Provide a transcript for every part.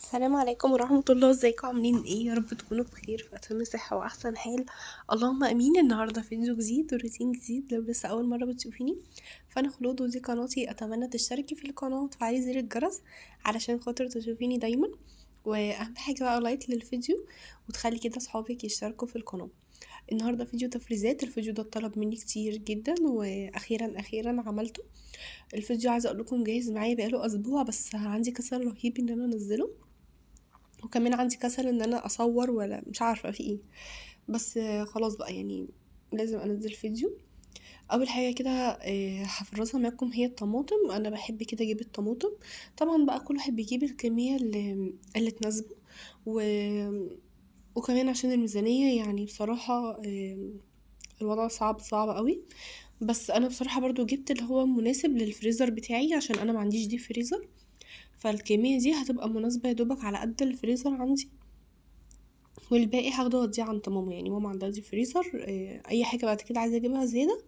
السلام عليكم ورحمة الله، ازيكم عاملين ايه؟ يا رب تكونوا بخير في اتم صحة واحسن حال. اللهم امين. النهاردة فيديو جديد وروتين جديد. لو لسه اول مرة بتشوفيني فانا خلود ودي قناتي، اتمنى تشتركي في القناة وتفعلي زر الجرس علشان خاطر تشوفيني دايما. واهم حاجة بقى لايك للفيديو وتخلي كده صحابك يشتركوا في القناة. النهارده فيديو تفريزات. الفيديو ده اتطلب مني كتير جدا واخيرا عملته. الفيديو عايزه اقول لكم جاهز معايا بقاله اسبوع، بس عندي كسل رهيب ان انا انزله، وكمان عندي كسل ان انا اصور ولا مش عارفه في ايه. بس خلاص بقى يعني لازم انزل فيديو. اول حاجه كده هفرزها معاكم هي الطماطم. انا بحب كده اجيب الطماطم. طبعا بقى كل واحد بيجيب الكميه اللي تناسبه و... وكمان عشان الميزانيه يعني بصراحه الوضع صعب قوي. بس انا بصراحه برضو جبت اللي هو مناسب للفريزر بتاعي عشان انا ما عنديش دي فريزر، فالكميه دي هتبقى مناسبه يا دوبك على قد الفريزر عندي، والباقي هاخده اوديه عند ماما. يعني ماما عندها دي فريزر، اي حاجه بعد كده عايزه اجيبها زياده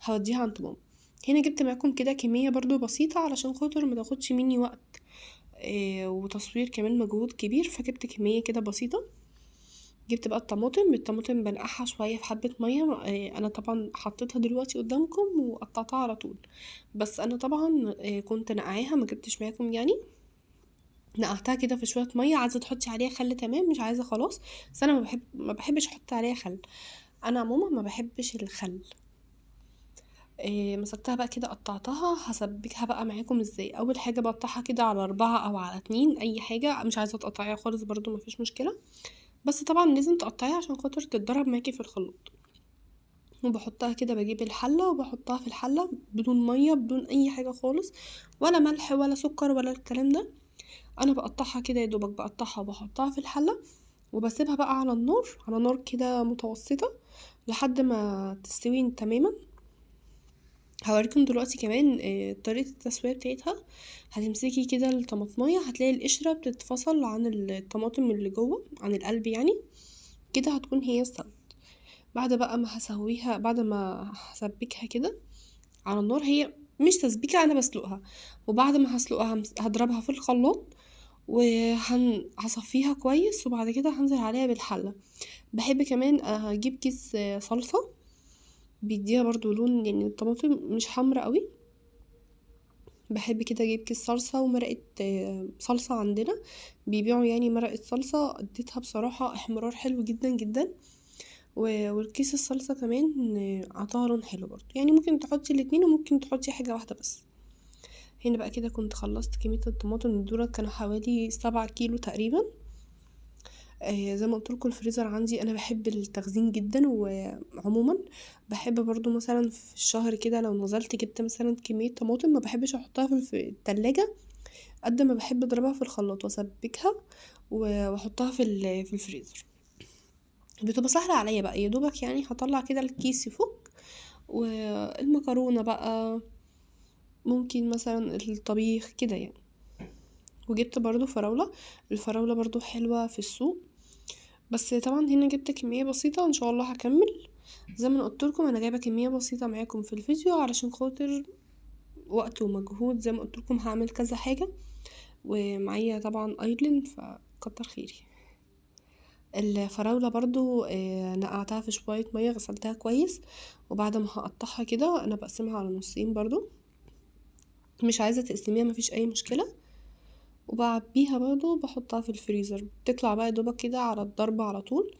هوديها عند ماما. هنا جبت معاكم كده كميه برضو بسيطه علشان خاطر ما تاخدش مني وقت وتصوير كمان مجهود كبير، فجبت كميه كده بسيطه. جبت بقى الطماطم بنقعها شويه في حبه ميه. انا طبعا حطيتها دلوقتي قدامكم وقطعتها على طول، بس انا طبعا كنت نقعاها، ما جبتش معاكم يعني. نقعتها كده في شويه ميه. عايزه تحطي عليها خل تمام، مش عايزه خلاص. بس انا ما بحبش احط عليها خل. انا عموما ما بحبش الخل. مسكتها بقى كده قطعتها. هسبكها بقى معاكم ازاي. اول حاجه بقطعها كده على 4 او على 2، اي حاجه. مش عايزه تقطعيها خالص برضو ما فيش مشكله، بس طبعا لازم تقطعيها عشان خاطر تتضرب معاكي في الخلاط. وبحطها كده، بجيب الحله وبحطها في الحله بدون ميه بدون اي حاجه خالص، ولا ملح ولا سكر ولا الكلام ده. انا بقطعها كده يا دوبك، بقطعها وبحطها في الحله وبسيبها بقى على النار، على نار كده متوسطة لحد ما تستوي تماما. هوريكم دلوقتي كمان طريقة التسوية بتاعتها. هتمسكي كده الطماطمية، هتلاقي القشرة بتتفصل عن الطماطم اللي جوه، عن القلب يعني. كده هتكون هي استوت. بعد بقى ما هسويها، بعد ما هسبكها كده على النار، هي مش تسبيكة، انا بسلقها. وبعد ما هسلقها هضربها في الخلاط وهصفيها كويس، وبعد كده هنزل عليها بالحلة. بحب كمان اجيب كيس صلصة، بيديها برضو لون، يعني الطماطم مش حمرا قوي. بحب كده اجيب كيس صلصة ومرقة صلصة. عندنا بيبيعوا يعني مرقة صلصة، اديتها بصراحة احمرار حلو جدا جدا. والكيس الصلصة كمان عطاها لون حلو برضو. يعني ممكن تحطي الاتنين وممكن تحطي حاجة واحدة بس. هنا بقى كده كنت خلصت كمية الطماطم دول، كانوا حوالي 7 كيلو تقريبا. زي ما قلت لكم الفريزر عندي انا بحب التخزين جدا، وعموما بحب برضو مثلا في الشهر كده لو نزلت جبت مثلا كمية طماطم، ما بحبش احطها في التلاجة قد ما بحب اضربها في الخلاط واسبكها واحطها في الفريزر. بتبقى سهلة عليا بقى، يا دوبك يعني هطلع كده الكيس يفك. والمكرونة بقى ممكن مثلا الطبيخ كده يعني. وجبت برضو فراولة. الفراولة برضو حلوة في السوق، بس طبعا هنا جبت كمية بسيطة، ان شاء الله هكمل. زي ما قلت لكم انا جايبه كميه بسيطه معاكم في الفيديو علشان خاطر وقت ومجهود. زي ما قلت لكم هعمل كذا حاجه، ومعايا طبعا ايرلين فكتر خيري. الفراوله برضو نقعتها في شويه ميه، غسلتها كويس. وبعد ما هقطعها كده انا بقسمها على نصين برضو، مش عايزه تقسميها مفيش اي مشكله. وبعبيها برضو بحطها في الفريزر، بتطلع بقى دوبك كده على الضربة على طول.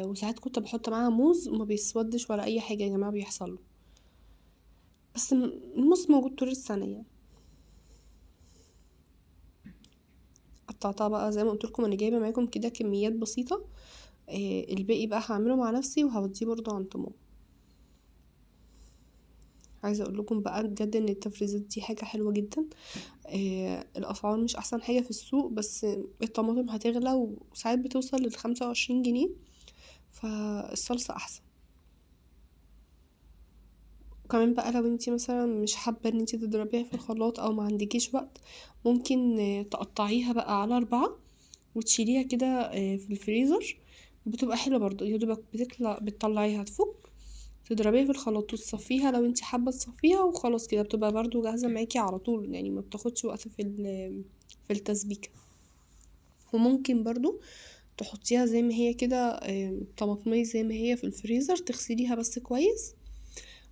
وساعات كنت بحط معاها موز وما بيسودش ولا اي حاجه يا جماعه بيحصل. بس الموز موجود طول السنه يعني. قطعتها بقى زي ما قلت لكم، انا جايبه معاكم كده كميات بسيطه. الباقي بقى هعمله مع نفسي وهوديه برضو عند ماما. عايزه اقول لكم بقى بجد ان التفريزات دي حاجه حلوه جدا. الاسعار مش احسن حاجه في السوق، بس الطماطم هتغلى وساعات بتوصل ل25 جنيه، فالصلصه احسن. وكمان بقى لو انتي مثلا مش حابه ان انتي تضربيها في الخلاط او ما عندكيش وقت، ممكن تقطعيها بقى على 4 وتشيليها كده في الفريزر. بتبقى حلوه برضو، يا دوبك بتطلعيها تفك، تضربيها في الخلاط وتصفيها لو انتي حابه تصفيها، وخلاص كده بتبقى برضو جاهزه معاكي على طول. يعني ما بتاخدش وقت في التسبيكه. وممكن برضو تحطيها زي ما هي كده، طماطمية زي ما هي في الفريزر، تغسليها بس كويس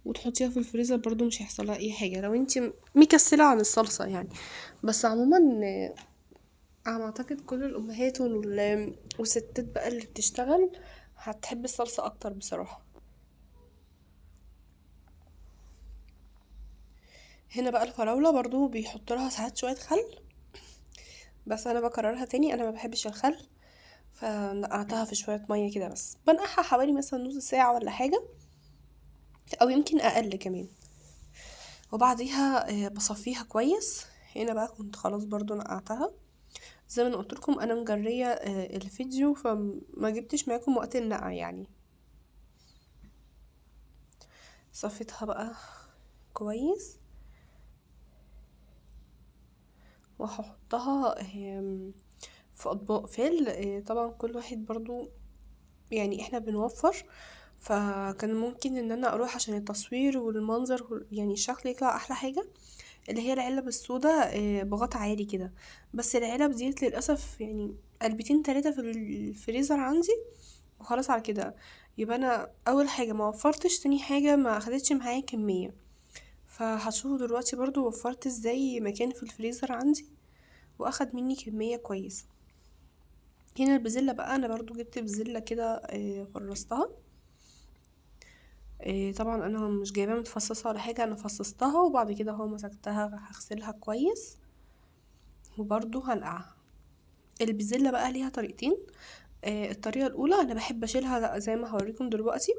وتحطيها في الفريزر برضو، مش هيحصلها اي حاجه لو انت مكسله عن الصلصه يعني. بس عموما انا اعتقد كل الامهات والستات بقى اللي بتشتغل هتحب الصلصه اكتر بصراحه. هنا بقى الفراوله برضو بيحط لها ساعات شويه خل، بس انا بكررها تاني، انا ما بحبش الخل، فنقعتها في شويه ميه كده، بس بنقعها حوالي مثلا نص ساعه ولا حاجه، او يمكن اقل كمان. وبعديها بصفيها كويس. هنا بقى كنت خلاص برضو نقعتها، زي ما انا قلت لكم انا مجريه الفيديو، فما جبتش معاكم وقت النقع يعني. صفيتها بقى كويس وهحطها في اطباق فل. طبعا كل واحد برضو يعني احنا بنوفر، فكان ممكن ان انا اروح عشان التصوير والمنظر يعني الشكل يطلع احلى حاجه، اللي هي العلب السوداء بغطا عالي كده. بس العلب ديت للاسف يعني علبتين 3 في الفريزر عندي وخلاص على كده. يبقى انا اول حاجه ما وفرتش، تاني حاجه ما اخدتش معايا كميه. فهتشوفوا دلوقتي برضو وفرت ازاي مكان في الفريزر عندي واخد مني كميه كويسه. هنا البزلة بقى انا برضو جبت بزلة كده فرستها. طبعا انا مش جايباها متفصصه ولا حاجه، انا فصصتها وبعد كده هو مسكتها هغسلها كويس وبرضو هنقعها. البزلة بقى ليها طريقتين. الطريقه الاولى انا بحب اشيلها زي ما هوريكم دلوقتي،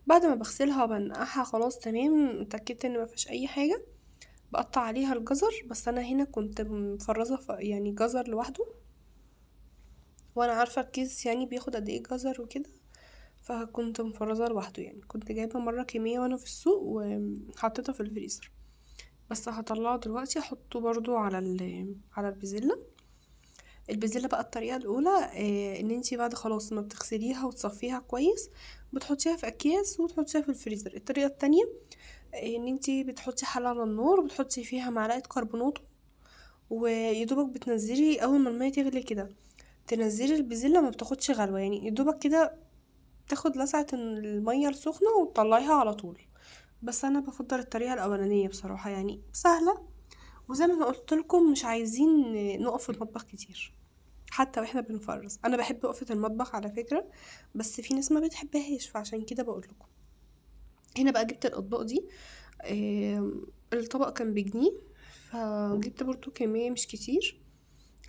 بعد ما بغسلها وبنقعها خلاص تمام، اتاكدت ان ما فيش اي حاجه، بقطع عليها الجزر. بس انا هنا كنت مفرزه يعني جزر لوحده، وانا عارفه الكيس يعني بياخد قد ايه جزر وكده، فكنت مفرزه لوحده يعني. كنت جايبه مره كميه وانا في السوق وحطيتها في الفريزر. بس هطلعه دلوقتي احطه برضو على البزله. البزله بقى الطريقه الاولى ان انتي بعد خلاص ما بتغسليها وتصفيها كويس بتحطيها في اكياس وتحطيها في الفريزر. الطريقه التانية ان انتي بتحطي حله على النار وبتحطي فيها معلقه كربونات، ويدوبك بتنزلي اول ما الميه تغلي كده تنزلي البزله، ما بتاخدش غلوه يعني، يدوبك كده تاخد لسعة المية السخنة وتطلعيها على طول. بس انا بفضل الطريقة الاولانية بصراحة، يعني سهلة، وزي ما انا قلت لكم مش عايزين نقف في المطبخ كتير حتى واحنا بنفرز. انا بحب وقفة المطبخ على فكرة، بس في ناس ما بتحبهاش، فعشان كده بقول لكم. هنا بقى جبت الاطباق دي. الطبق كان بجنيه، فجبت برضو كمية مش كتير.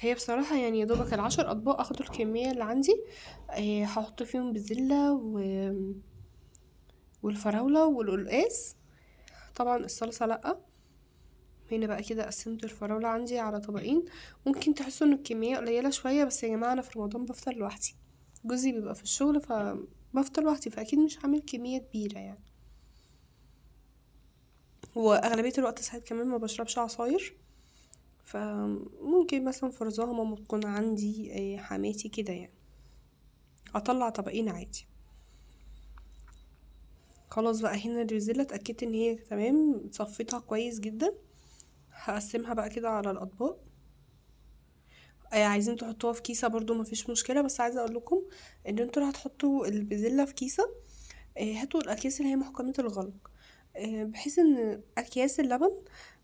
هي بصراحة يعني يا دوبك العشر اطباق اخدوا الكمية اللي عندي. هحط فيهم بزلة والفراولة والقلقاس، طبعا الصلصة لأ. هنا بقى كده قسمت الفراولة عندي على طبقين. ممكن تحسوا ان الكمية قليلة شوية، بس يا جماعة انا في رمضان بفطر لوحدي، جوزي بيبقى في الشغل فبفطر لوحدي، فاكيد مش هعمل كمية كبيرة يعني. واغلبية الوقت ساعات كمان ما بشربش عصاير، فممكن مثلا فرزاها ماما تكون عندي، حماتي كده يعني. اطلع طبقين عادي. خلاص بقى هنا الريزيلا اتأكدت ان هي تمام، صفيتها كويس جدا. هقسمها بقى كده على الاطباق. عايزين تحطوها في كيسة برضو مفيش مشكلة، بس عايزة اقول لكم ان انتوا لو هتحطوا البزلة في كيسة، هاتوا الاكياس اللي هي محكمة الغلق، بحيث ان اكياس اللبن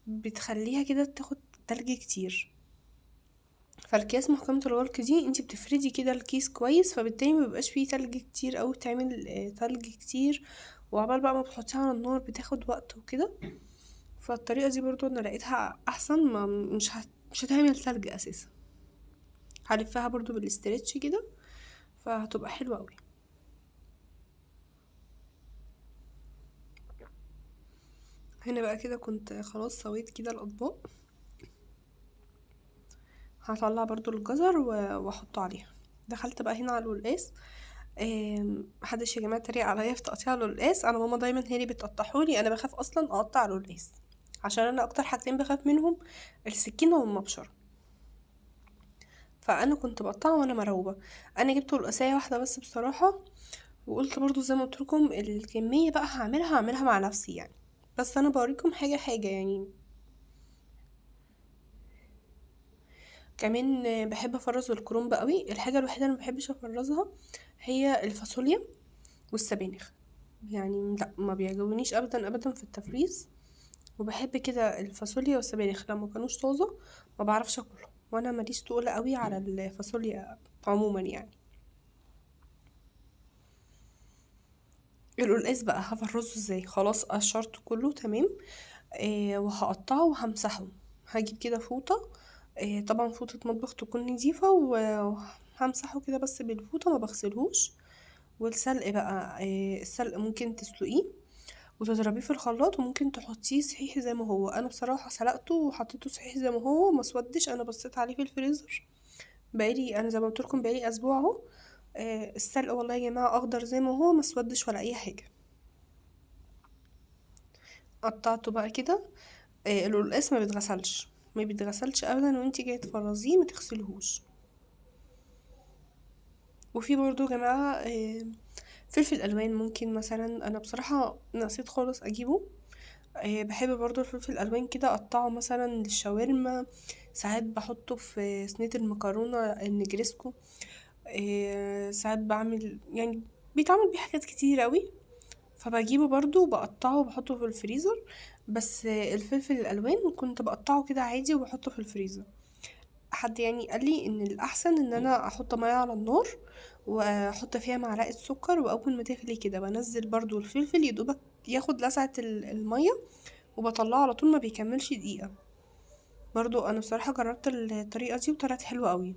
بتخليها كده تاخد تلج كتير. فالكياس محكمة الغلق دي انتي بتفردي كده الكيس كويس، فبالتالي مبيبقاش فيه تلج كتير او تعمل تلج كتير، وعبال بقى ما بتحطيها على النار بتاخد وقت وكده. فالطريقة دي برضو انا لقيتها احسن، ما مش هتعمل تلج اساسا. هلفها برضو بالاسترتش كده فهتبقى حلوة قوي. هنا بقى كده كنت خلاص سويت كده الاطباق. هطلع برضو الجزر واحطه عليها. دخلت بقى هنا على القلقاس. محدش يا جماعه تريق عليا في تقطيع القلقاس، انا ماما دايما هي اللي بتقطعهولي، انا بخاف اصلا اقطع القلقاس عشان انا اكتر حاجتين بخاف منهم السكينه والمبشره. فانا كنت بقطعه وانا مرعوبه. انا جبت قلقاسيه واحده بس بصراحه، وقلت برضو زي ما قلت لكم الكميه بقى هعملها مع نفسي يعني. بس انا بوريكم حاجه حاجه يعني. كمان بحب افرز الكرنب قوي. الحاجه الوحيده اللي ما بحبش افرزها هي الفاصوليا والسبانخ، يعني لا ما بيعجبونيش ابدا ابدا في التفريز. وبحب كده الفاصوليا والسبانخ لما كانوش طازه ما بعرفش اكلهم، وانا ماليش تقول قوي على الفاصوليا عموما يعني. القلقاس بقى هفرزه ازاي؟ خلاص قشرته كله تمام. وهقطعه وهمسحه. هجيب كده فوطة، طبعا فوطة مطبخ تكون نظيفة، وهمسحه كده بس بالفوطة، ما بغسلهوش. والسلق بقى، السلق ممكن تسلقيه وتضربيه في الخلاط، وممكن تحطيه صحيح زي ما هو. انا بصراحة سلقته وحطيته صحيح زي ما هو، ما سودش. انا بصيت عليه في الفريزر بقالي، انا زي ما قلت لكم بقالي اسبوع اهو. السلق والله يا جماعة اخضر زي ما هو، ما سودش ولا اي حاجة. قطعته بقى كده. القلقاس ما بيتغسلش، ما بيتغسلش ابدا، وانتي جايه تفرزيه ما تغسلهوش. وفي برضو يا جماعه فلفل الوان. ممكن مثلا، انا بصراحه نسيت خالص اجيبه. بحب برضو الفلفل الالوان كده، اقطعه مثلا للشاورما. ساعات بحطه في صينيه المكرونه النجريسكو. ساعات بعمل يعني، بيتعمل بيه حاجات كتير قوي. فبجيبه برضو وبقطعه وبحطه في الفريزر. بس الفلفل الالوان كنت بقطعه كده عادي وبحطه في الفريزر. حد يعني قال لي ان الاحسن ان انا احط ميه على النار، واحط فيها معلقه سكر، واول ما تغلي كده بنزل برضو الفلفل يدوبك ياخد لسعه الميه، وبطلعه على طول، ما بيكملش دقيقه. برضو انا بصراحه جربت الطريقه دي وطلعت حلوه قوي.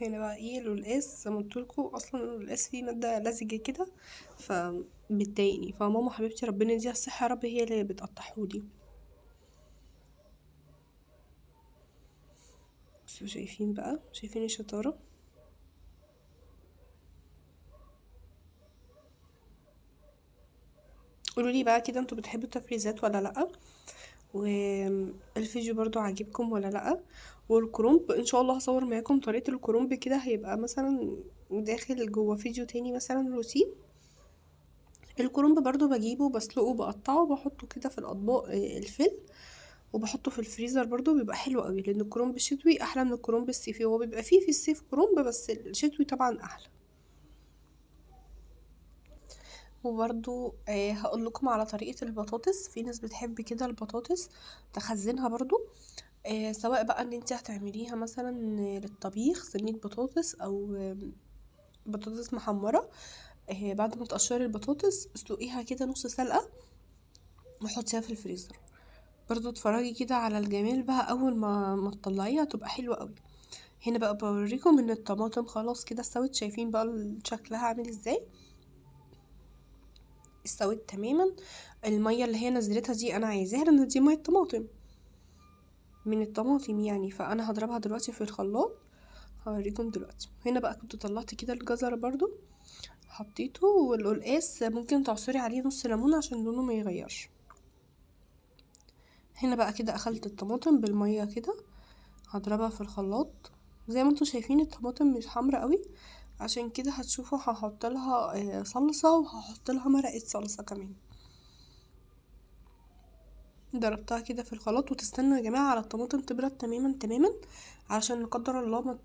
هنا بقى ايه القلقاس، زي ما قلتلكوا اصلا القلقاس فيه ماده لزجه كده فبتضايقني، فماما حبيبتي ربنا يديها الصحه يا رب هي اللي بتقطعهولي. بس شايفين بقى، شايفين الشطاره. قولولي بقى كده انتوا بتحبوا التفريزات ولا لأ، والفيديو برضو عاجبكم ولا لأ. والكرومب ان شاء الله هصور معاكم طريقة الكرومب كده، هيبقى مثلا داخل جوه فيديو تاني مثلا روتين. الكرومب برضو بجيبه بسلقه بقطعه بحطه كده في الاطباق، الفل، وبحطه في الفريزر برضو بيبقى حلو قوي، لان الكرومب الشتوي احلى من الكرومب الصيفي. هو بيبقى فيه في الصيف كرومب، بس الشتوي طبعا احلى. وبرضو هقول لكم على طريقة البطاطس. في ناس بتحب كده البطاطس تخزنها برضو، سواء بقى ان انت هتعمليها مثلا للطبيخ صينية بطاطس، او بطاطس محمرة. بعد ما تقشري البطاطس اسلقيها كده نص سلقة، وحطيها في الفريزر. برضو اتفرجي كده على الجمال بقى اول ما تطلعيها تبقى حلوة قوي. هنا بقى بوريكم ان الطماطم خلاص كده استوت. شايفين بقى شكلها عامل ازاي؟ استوت تماما. المية اللي هي نزلتها دي انا عايزاها، لان دي مية طماطم من الطماطم يعني، فانا هضربها دلوقتي في الخلاط. هوريكم دلوقتي. هنا بقى كنت طلعت كده الجزر برضو حطيته، والقلقاس ممكن تعصري عليه نص ليمون عشان لونه ما يغيرش. هنا بقى كده اخلت الطماطم بالميه كده، هضربها في الخلاط. زي ما انتوا شايفين الطماطم مش حمرا قوي، عشان كده هتشوفوا هحط لها صلصه، وهحط لها مرقه صلصه كمان. ضربتها كده في الخلاط، وتستنوا يا جماعه على الطماطم تبرد تماما تماما، علشان لا قدر الله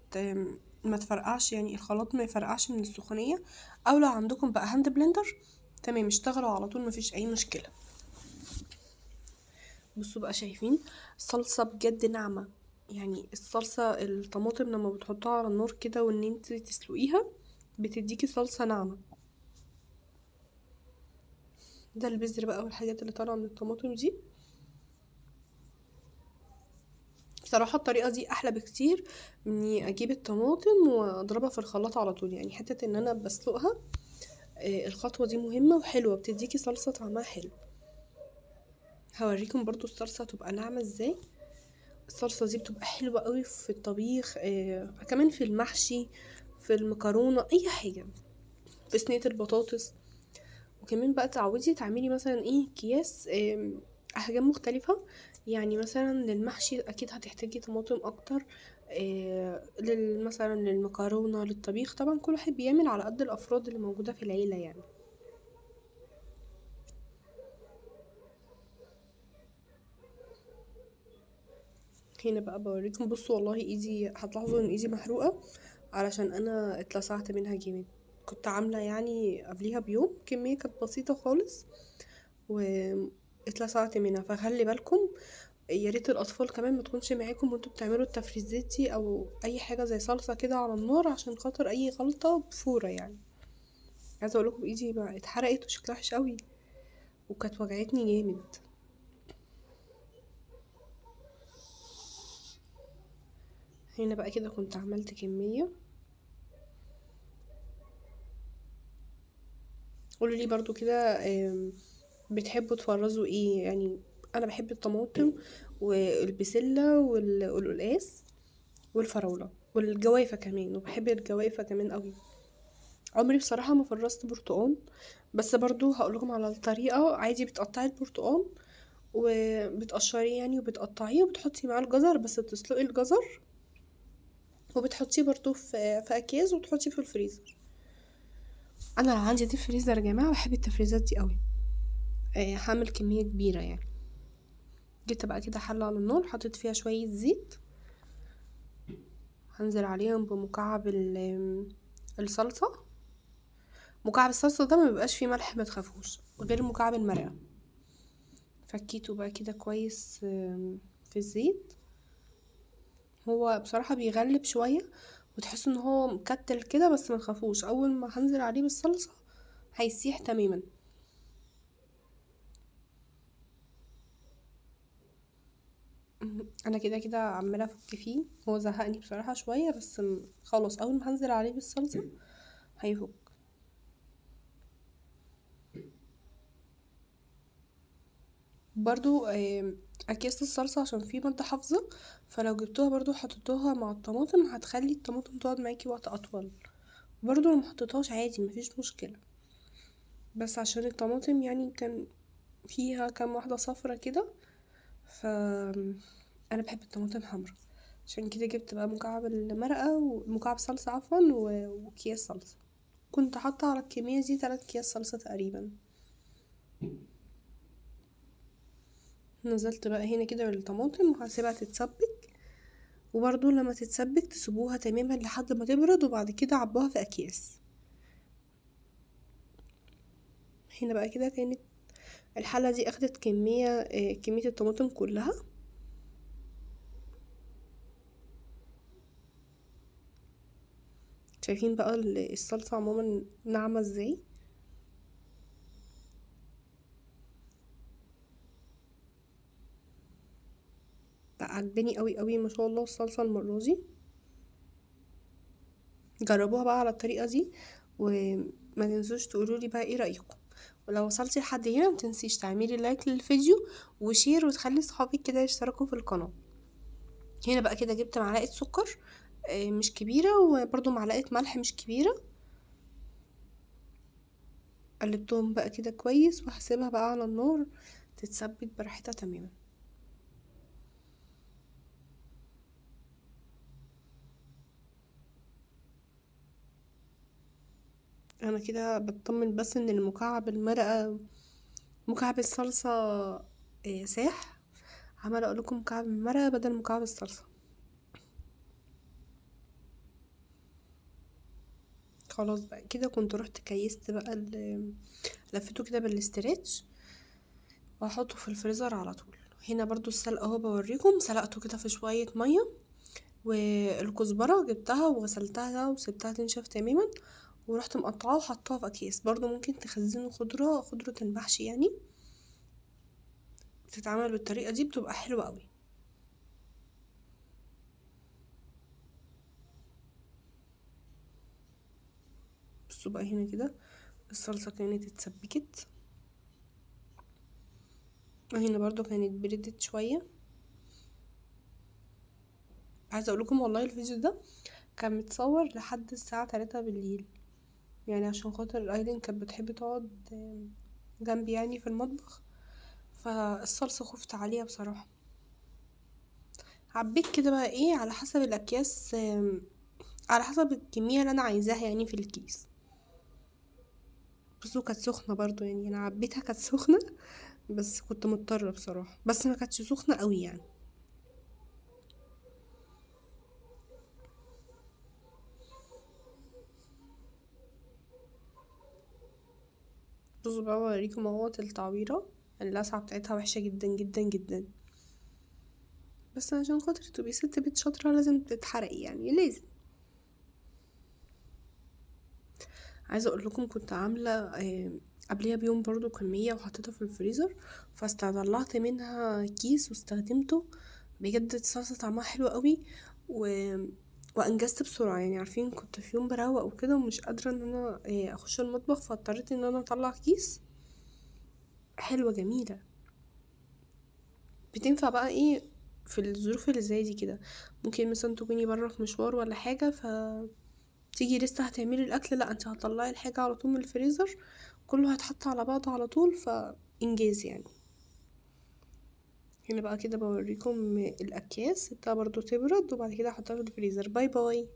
ما تفرقعش، يعني الخلاط ما يفرقعش من السخونيه. او لو عندكم بقى هاند بلندر تمام اشتغلوا على طول، مفيش اي مشكله. بصوا بقى شايفين الصلصه بجد ناعمه. يعني الصلصه الطماطم لما بتحطوها على النار كده وان انت تسلقيها بتديكي صلصه ناعمه. ده البذر بقى والحاجات اللي طالعه من الطماطم دي. بصراحة الطريقة دي أحلى بكتير من إني أجيب الطماطم وأضربها في الخلاط على طول. يعني حتة إن أنا بسلقها، الخطوة دي مهمة وحلوة، بتديكي صلصة طعمها حلو. هوريكم برضو الصلصة تبقى ناعمة ازاي. الصلصة دي بتبقى حلوة قوي في الطبيخ، كمان في المحشي، في المكرونة، أي حاجة، في صينية البطاطس. وكمان بقى تعودي تعملي مثلا ايه اكياس احجام مختلفة. يعني مثلا للمحشي اكيد هتحتاجي طماطم اكتر، مثلا للمكرونة للطبيخ، طبعا كل واحد بيعمل على قد الافراد اللي موجودة في العيلة يعني. هنا بقى بوريكم، بصوا والله ايدي، هتلاحظوا ان ايدي محروقة علشان انا اتلسعت منها جامد. كنت عاملة يعني قبليها بيوم كمية كانت بسيطة خالص واتلسعت منها، فخلي بالكم. يا ريت الاطفال كمان ما تكونش معاكم وانتوا بتعملوا التفريزات دي او اي حاجة زي صلصة كده على النار، عشان خاطر اي غلطة بفورة يعني. عايزة اقول لكم ايدي بقى اتحرقت وشكلها وحش قوي، وكانت وجعتني جامد. هنا بقى كده كنت عملت كمية. قولوا لي برضو كده، بتحبوا تفرزوا ايه يعني؟ انا بحب الطماطم والبسلة والقلقاس والفراولة والجوافة كمان، وبحب الجوافة كمان قوي. عمري بصراحة ما فرزت برتقان، بس برضو هقولكم على الطريقة. عادي بتقطعي البرتقان وبتقشريه يعني، وبتقطعيه وبتحطي معاه الجزر، بس بتسلقي الجزر وبتحطيه برضو في اكياس وتحطيه في الفريزر. انا لو عندي دي فريزر يا جماعة بحب التفريزات دي قوي. هعمل كمية كبيرة يعني. جبت بقى كده حلة على النار، حطيت فيها شوية زيت، هنزل عليهم بمكعب الصلصة. مكعب الصلصة ده ما بيبقاش فيه ملح، ما تخافوش، غير مكعب المرقة. فكيته بقى كده كويس في الزيت. هو بصراحة بيغلب شوية وتحس ان هو مكتل كده، بس ما تخافوش، اول ما هنزل عليه بالصلصة هيسيح تماما. انا كده كده عمالة افك فيه، هو زهقني بصراحة شوية، بس خلاص اول ما هنزل عليه بالصلصة هيفك. برضو اكياس الصلصة عشان فيه مادة حافظة، فلو جبتوها برضو حطيتوها مع الطماطم هتخلي الطماطم تقعد معاكي وقت اطول. برضو لو محطيتهاش عادي مفيش مشكلة، بس عشان الطماطم يعني كان فيها كام واحدة صفرة كده، ف انا بحب الطماطم حمرا، عشان كده جبت بقى مكعب المرقة ومكعب صلصة عفوا وكياس صلصة. كنت حاطة على الكمية دي 3 اكياس صلصة تقريبا. نزلت بقى هنا كده بالطماطم وهسيبها تتسبك، وبرضو لما تتسبك تسيبوها تماما لحد ما تبرد، وبعد كده عبوها في اكياس. هنا بقى كده كانت الحلة دي اخدت كمية الطماطم كلها. شايفين بقى الصلصة عموما ناعمة ازاي؟ بقى عجباني قوي قوي ما شاء الله الصلصة المرة دي. جربوها بقى على الطريقة دي، وما تنسوش تقولولي بقى ايه رأيكم. ولو وصلتي لحد هنا متنسيش تعملي لايك للفيديو وشير، وتخلي صحابك كده يشتركوا في القناة. هنا بقى كده جبت معلقة سكر مش كبيرة، وبرضو معلقة ملح مش كبيرة. قلبتهم بقى كده كويس، وهسيبها بقى على النار تتسبك براحتها تماما. انا كده بطمن بس ان المكعب المرقة، مكعب الصلصة ساح. عمالة اقول لكم مكعب المرقة بدل مكعب الصلصة. خلاص بقى كده كنت رحت كيست بقى لفيته كده بالاسترتش، وهحطه في الفريزر على طول. هنا برضو السلق اهو بوريكم، سلقته كده في شوية مية، والكزبرة جبتها وغسلتها وسبتها تنشف تماما، ورحت مقطعاه وحطاه في اكياس. برضو ممكن تخزنوا خضرة المحشي يعني، بتتعمل بالطريقة دي بتبقى حلوة قوي. بصوا بقى هنا كده الصلصة كانت اتسبكت، وهنا برضو كانت بردت شوية. عايزة اقول لكم والله الفيديو ده كان متصور لحد الساعة 3 بالليل، يعني عشان خاطر ايلين كانت بتحب تقعد جنبي يعني في المطبخ، فالصلصة خفت عليها بصراحة. عبيت كده بقى ايه على حسب الاكياس، على حسب الكمية اللي انا عايزاها يعني في الكيس. بصوا كانت سخنة برضو يعني، انا عبيتها كانت سخنة، بس كنت مضطرة بصراحة، بس ما كانتش سخنة قوي يعني. بصوا بقى اوريكم اهوت التعويرة، اللسعة بتاعتها وحشة جدا جدا جدا، بس عشان خاطر تبقي ست بيت شاطرة لازم تتحرقي، يعني لازم. عايزة اقول لكم كنت عاملة قبليها بيوم برضو كمية وحطيتها في الفريزر، فاستطلعت منها كيس واستخدمته. بجد الصلصة طعمها حلو قوي و... وانجزت بسرعة. يعني عارفين كنت في يوم بروق وكده ومش قادرة ان انا اخش المطبخ، فاضطريت ان انا اطلع كيس. حلوة جميلة، بتنفع بقى ايه في الظروف اللي زي دي كده. ممكن مثلا تكوني بره في مشوار ولا حاجة، تيجي لسه هتعملي الاكل، لا انت هتطلعي الحاجة على طول من الفريزر، كله هيتحط على بعضه على طول، فانجاز يعني. هنا بقى كده بوريكم الاكياس، سبتها برضو تبرد وبعد كده احطها في الفريزر. باي باي.